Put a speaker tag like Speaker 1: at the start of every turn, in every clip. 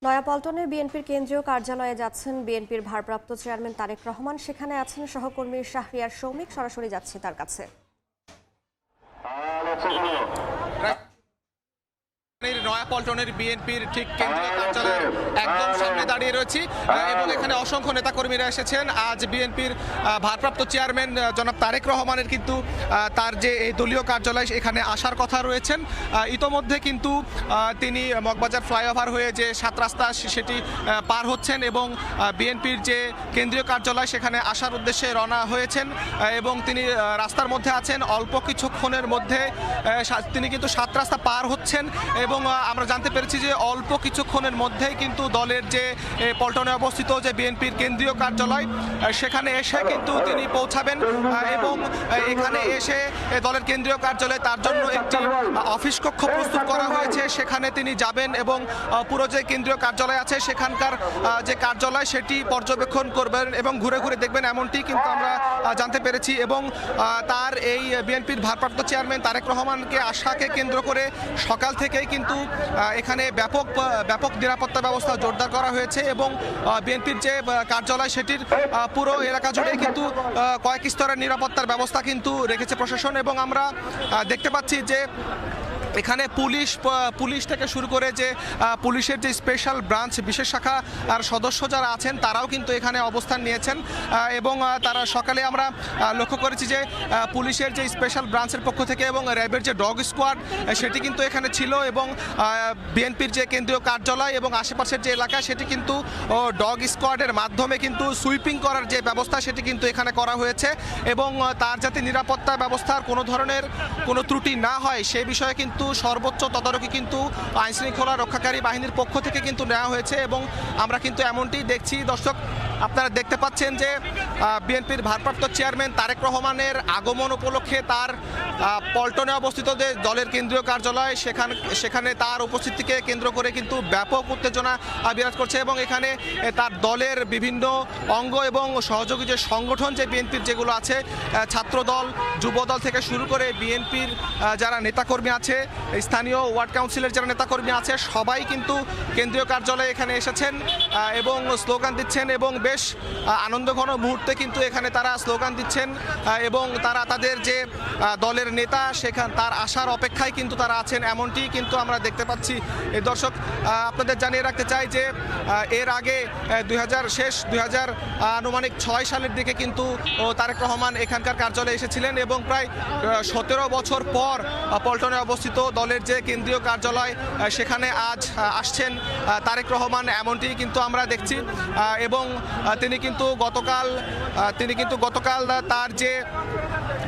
Speaker 1: নয়াপল্টনে বিএনপির কেন্দ্রীয় কার্যালয়ে যাচ্ছেন বিএনপির ভারপ্রাপ্ত চেয়ারম্যান তারেক রহমান। সেখানে আছেন সহকর্মী শাহরিয়ার সৌমিক। সরাসরি যাচ্ছি তার কাছে।
Speaker 2: নয়াপল্টনের বিএনপির ঠিক কেন্দ্রীয় কার্যালয়ের একদম সামনে দাঁড়িয়ে রয়েছি এবং এখানে অসংখ্য নেতাকর্মীরা এসেছেন। আজ বিএনপির ভারপ্রাপ্ত চেয়ারম্যান জনাব তারেক রহমানের কিন্তু তার যে এই দলীয় কার্যালয় এখানে আসার কথা রয়েছেন। ইতোমধ্যে কিন্তু তিনি মগবাজার ফ্লাইওভার হয়ে যে ৭ রাস্তা সেটি পার হচ্ছেন এবং বিএনপির যে কেন্দ্রীয় কার্যালয় সেখানে আসার উদ্দেশ্যে রওনা হয়েছেন এবং তিনি রাস্তার মধ্যে আছেন। অল্প কিছুক্ষণের মধ্যে তিনি কিন্তু ৭ রাস্তা পার হচ্ছেন এবং আমরা জানতে পেরেছি যে অল্প কিছুক্ষণের মধ্যেই কিন্তু দলের যে পল্টনে অবস্থিত যে বিএনপির কেন্দ্রীয় কার্যালয় সেখানে এসে কিন্তু তিনি পৌঁছাবেন এবং এখানে এসে দলের কেন্দ্রীয় কার্যালয়ে তার জন্য একটি অফিস কক্ষ প্রস্তুত করা হয়েছে। সেখানে তিনি যাবেন এবং পুরো যে কেন্দ্রীয় কার্যালয় আছে সেখানকার যে কার্যালয় সেটি পর্যবেক্ষণ করবেন এবং ঘুরে ঘুরে দেখবেন, এমনটি কিন্তু আমরা জানতে পেরেছি। এবং তার এই বিএনপির ভারপ্রাপ্ত চেয়ারম্যান তারেক রহমানকে আসাকে কেন্দ্র করে সকাল থেকেই কিন্তু এখানে ব্যাপক নিরাপত্তা ব্যবস্থা জোরদার করা হয়েছে এবং বিএনপির যে কার্যালয় সেটির পুরো এলাকা জুড়ে কিন্তু কয়েক স্তরের নিরাপত্তার ব্যবস্থা কিন্তু রেখেছে প্রশাসন। এবং আমরা দেখতে পাচ্ছি যে এখানে পুলিশ থেকে শুরু করে যে পুলিশের যে স্পেশাল ব্রাঞ্চ বিশেষ শাখা আর সদস্য যারা আছেন তারাও কিন্তু এখানে অবস্থান নিয়েছেন এবং তারা সকালে আমরা লক্ষ্য করেছি যে পুলিশের যে স্পেশাল ব্রাঞ্চের পক্ষ থেকে এবং র্যাবের যে ডগ স্কোয়াড সেটি কিন্তু এখানে ছিল এবং বিএনপির যে কেন্দ্রীয় কার্যালয় এবং আশেপাশের যে এলাকা সেটি কিন্তু ডগ স্কোয়াডের মাধ্যমে কিন্তু সুইপিং করার যে ব্যবস্থা সেটি কিন্তু এখানে করা হয়েছে এবং তার যাতে নিরাপত্তা ব্যবস্থার কোনো ধরনের কোনো ত্রুটি না হয় সেই বিষয়ে কিন্তু সর্বোচ্চ তদারকি কিন্তু আইনশৃঙ্খলা রক্ষাকারী বাহিনীর পক্ষ থেকে কিন্তু নেওয়া হয়েছে এবং আমরা কিন্তু এমনটি দেখছি। দর্শক, আপনারা দেখতে পাচ্ছেন যে বিএনপির ভারপ্রাপ্ত চেয়ারম্যান তারেক রহমানের আগমন উপলক্ষে তার পল্টনে অবস্থিত যে দলের কেন্দ্রীয় কার্যালয় সেখানে তার উপস্থিতিকে কেন্দ্র করে কিন্তু ব্যাপক উত্তেজনা বিরাজ করছে এবং এখানে তার দলের বিভিন্ন অঙ্গ এবং সহযোগী যে সংগঠন যে বিএনপির যেগুলো আছে, ছাত্রদল, যুবদল থেকে শুরু করে বিএনপির যারা নেতাকর্মী আছে, স্থানীয় ওয়ার্ড কাউন্সিলের যারা নেতাকর্মী আছে, সবাই কিন্তু কেন্দ্রীয় কার্যালয়ে এখানে এসেছেন এবং স্লোগান দিচ্ছেন এবং বেশ আনন্দঘন মুহূর্তে কিন্তু এখানে তারা স্লোগান দিচ্ছেন এবং তারা তাদের যে দলের নেতা তার আসার অপেক্ষায় কিন্তু তারা আছেন, এমনটি কিন্তু আমরা দেখতে পাচ্ছি। এই দর্শক, আপনাদের জানিয়ে রাখতে চাই যে এর আগে 2000 আনুমানিক 6 সালের দিকে কিন্তু তারেক রহমান এখানকার কার্যালয়ে এসেছিলেন এবং প্রায় 17 বছর পর পল্টনে অবস্থিত দলের যে কেন্দ্রীয় কার্যালয় সেখানে আজ আসছেন তারেক রহমান, এমনটি কিন্তু আমরা দেখছি। এবং তিনি কিন্তু গতকাল তার যে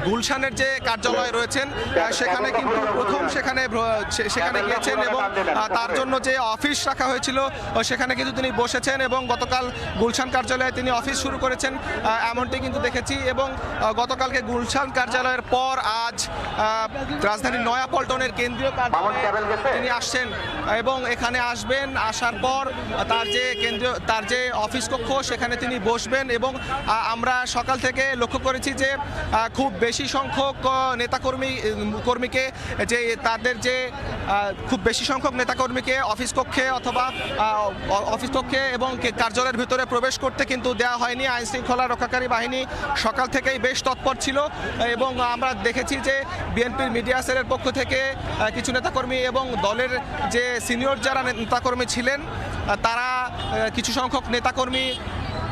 Speaker 2: গুলশানের যে কার্যালয় রয়েছেন সেখানে কিন্তু প্রথম সেখানে গিয়েছেন এবং তার জন্য যে অফিস রাখা হয়েছিল সেখানে কিন্তু তিনি বসেছেন এবং গতকাল গুলশান কার্যালয়ে তিনি অফিস শুরু করেছেন, এমনটি কিন্তু দেখেছি। এবং গতকালকে গুলশান কার্যালয়ের পর আজ রাজধানীর নয়াপল্টনের কেন্দ্রীয় কার্যালয়ে তিনি আসছেন এবং এখানে আসবেন। আসার পর তার যে অফিস কক্ষ সেখানে তিনি বসবেন এবং আমরা সকাল থেকে লক্ষ্য করেছি যে খুব বেশি সংখ্যক নেতাকর্মীকে খুব বেশি সংখ্যক নেতাকর্মীকে অফিস কক্ষে এবং কার্যালয়ের ভিতরে প্রবেশ করতে কিন্তু দেওয়া হয়নি। আইনশৃঙ্খলা রক্ষাকারী বাহিনী সকাল থেকেই বেশ তৎপর ছিল এবং আমরা দেখেছি যে বিএনপির মিডিয়া সেলের পক্ষ থেকে কিছু নেতাকর্মী এবং দলের যে সিনিয়র যারা নেতাকর্মী ছিলেন তারা কিছু সংখ্যক নেতাকর্মী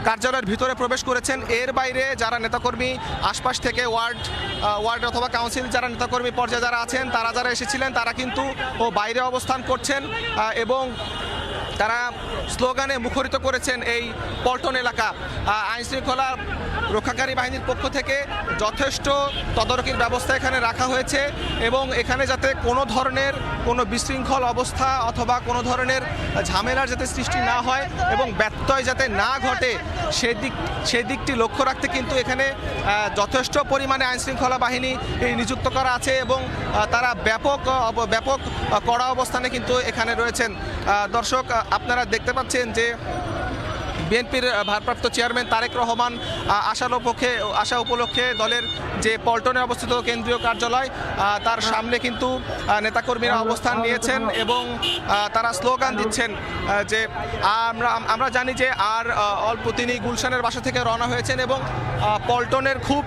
Speaker 2: কার্যালয়ের ভিতরে প্রবেশ করেছেন। এর বাইরে যারা নেতাকর্মী আশপাশ থেকে ওয়ার্ড অথবা কাউন্সিল যারা নেতাকর্মী পর্যায়ে যারা আছেন যারা এসেছিলেন তারা কিন্তু বাইরে অবস্থান করছেন এবং তারা স্লোগানে মুখরিত করেছেন এই পল্টন এলাকা। আইনশৃঙ্খলা রক্ষাকারী বাহিনীর পক্ষ থেকে যথেষ্ট তদারকির ব্যবস্থা এখানে রাখা হয়েছে এবং এখানে যাতে কোনো ধরনের কোনো বিশৃঙ্খল অবস্থা অথবা কোনো ধরনের ঝামেলার যাতে সৃষ্টি না হয় এবং ব্যত্যয় যাতে না ঘটে সেদিকটি লক্ষ্য রাখতে কিন্তু এখানে যথেষ্ট পরিমাণে আইনশৃঙ্খলা বাহিনী নিযুক্ত করা আছে এবং তারা ব্যাপক কড়া অবস্থানে কিন্তু এখানে রয়েছেন। দর্শক, আপনারা দেখতে পাচ্ছেন যে বিএনপির ভারপ্রাপ্ত চেয়ারম্যান তারেক রহমান আসা উপলক্ষে দলের যে পল্টনে অবস্থিত কেন্দ্রীয় কার্যালয় তার সামনে কিন্তু নেতাকর্মীরা অবস্থান নিয়েছেন এবং তারা স্লোগান দিচ্ছেন যে আমরা জানি যে আর অল্প তিনি গুলশানের বাসা থেকে রওনা হয়েছেন এবং পল্টনের খুব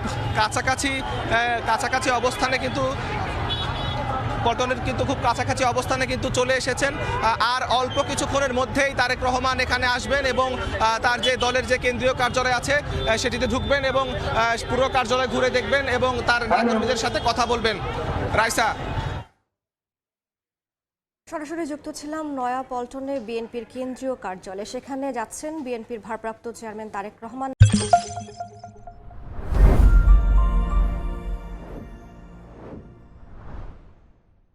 Speaker 2: কাছাকাছি অবস্থানে কিন্তু খুব কাছাকাছি অবস্থানে কিন্তু চলে এসেছেন। আর অল্প কিছুক্ষণের মধ্যেই তারেক রহমান এখানে আসবেন এবং তার যে দলের যে কেন্দ্রীয় কার্যালয় আছে সেটিতে ঢুকবেন এবং পুরো কার্যালয় ঘুরে দেখবেন এবং তার নেতাকর্মীদের সাথে কথা বলবেন। রাইসা,
Speaker 1: সরাসরি যুক্ত ছিলাম নয়া পল্টনে বিএনপির কেন্দ্রীয় কার্যালয়ে। সেখানে যাচ্ছেন বিএনপির ভারপ্রাপ্ত চেয়ারম্যান তারেক রহমান।